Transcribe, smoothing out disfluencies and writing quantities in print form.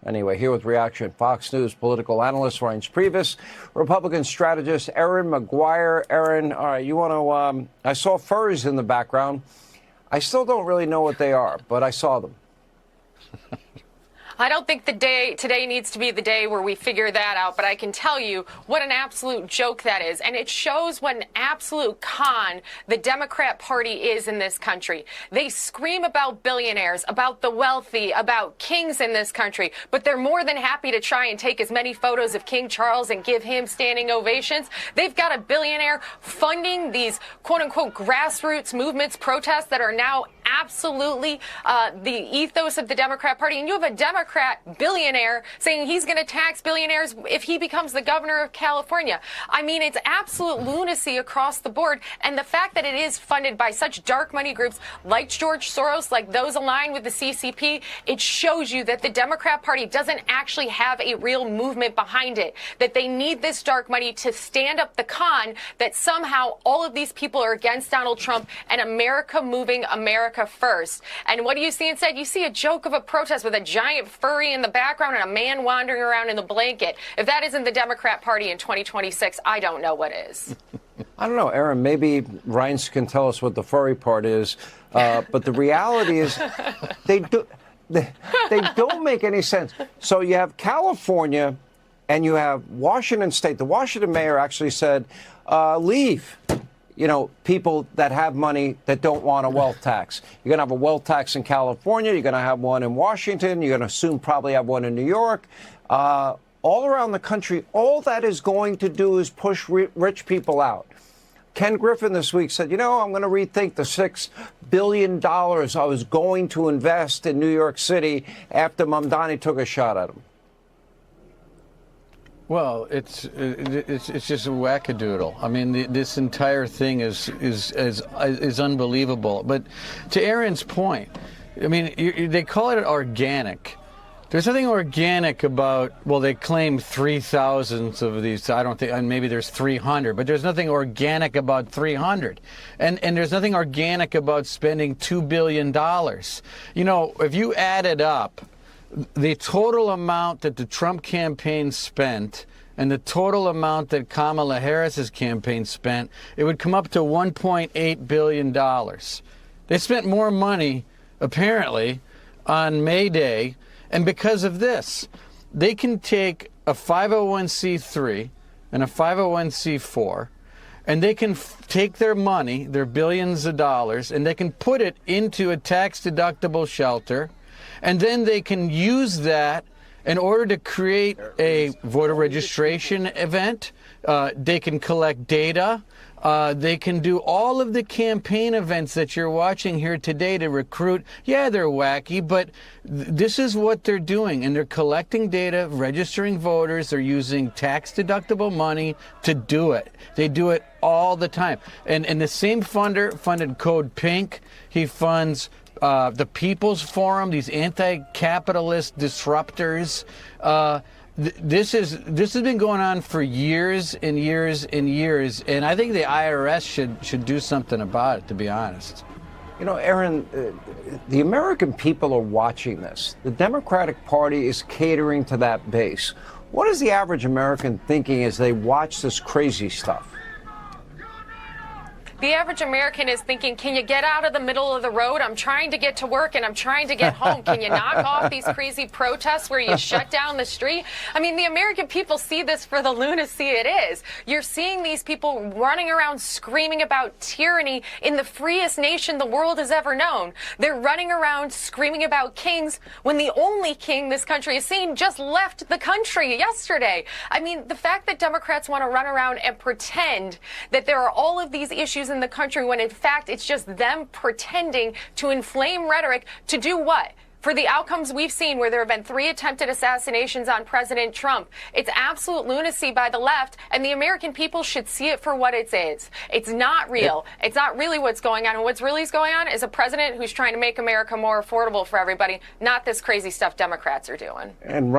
Anyway, here with reaction, Fox News political analyst Reince Priebus, Republican strategist Erin Maguire. Erin, all right, you want to, I saw furries in the background. I still don't really know what they are, but I saw them. I don't think today needs to be the day where we figure that out, but I can tell you what an absolute joke that is. And it shows what an absolute con the Democrat Party is in this country. They scream about billionaires, about the wealthy, about kings in this country, but they're more than happy to try and take as many photos of King Charles and give him standing ovations. They've got a billionaire funding these quote unquote grassroots movements, protests that are now absolutely the ethos of the Democrat Party. And you have a Democrat billionaire saying he's going to tax billionaires if he becomes the governor of California. I mean, it's absolute lunacy across the board. And the fact that it is funded by such dark money groups like George Soros, like those aligned with the CCP, it shows you that the Democrat Party doesn't actually have a real movement behind it, that they need this dark money to stand up the con that somehow all of these people are against Donald Trump and America moving America first. And what do you see instead? You see a joke of a protest with a giant furry in the background and a man wandering around in the blanket. If that isn't the Democrat Party in 2026, I don't know what is. I don't know, Erin, maybe Reince can tell us what the furry part is, but the reality is they don't make any sense. So you have California and you have Washington State. The Washington mayor actually said, leave. You know, people that have money that don't want a wealth tax. You're going to have a wealth tax in California. You're going to have one in Washington. You're going to soon probably have one in New York. All around the country, all that is going to do is push rich people out. Ken Griffin this week said, you know, I'm going to rethink the $6 billion I was going to invest in New York City after Mamdani took a shot at him. Well, it's just a wackadoodle. I mean, this entire thing is unbelievable. But to Erin's point, I mean, they call it organic. There's nothing organic about, well, they claim 3,000 of these. I don't think, and maybe there's 300, but there's nothing organic about 300. And there's nothing organic about spending $2 billion. You know, if you add it up, the total amount that the Trump campaign spent and the total amount that Kamala Harris's campaign spent, it would come up to $1.8 billion. They spent more money, apparently, on May Day, and because of this, they can take a 501c3 and a 501c4, and they can take their money, their billions of dollars, and they can put it into a tax-deductible shelter, and then they can use that in order to create a voter registration event. They can collect data. They can do all of the campaign events that you're watching here today to recruit. Yeah, they're wacky, but this is what they're doing. And they're collecting data, registering voters. They're using tax-deductible money to do it. They do it all the time. And the same funder funded Code Pink. He funds the People's Forum, these anti-capitalist disruptors. This has been going on for years and years and years, and I think the IRS should do something about it, to be honest. You know, Erin, the American people are watching this. The Democratic Party is catering to that base. What is the average American thinking as they watch this crazy stuff? The average American is thinking, can you get out of the middle of the road? I'm trying to get to work and I'm trying to get home. Can you knock off these crazy protests where you shut down the street? I mean, the American people see this for the lunacy it is. You're seeing these people running around screaming about tyranny in the freest nation the world has ever known. They're running around screaming about kings when the only king this country has seen just left the country yesterday. I mean, the fact that Democrats want to run around and pretend that there are all of these issues in the country when in fact it's just them pretending to inflame rhetoric to do what? For the outcomes we've seen where there have been 3 attempted assassinations on President Trump. It's absolute lunacy by the left, and the American people should see it for what it is. It's not real. It's not really what's going on. And what's really going on is a president who's trying to make America more affordable for everybody, not this crazy stuff Democrats are doing. And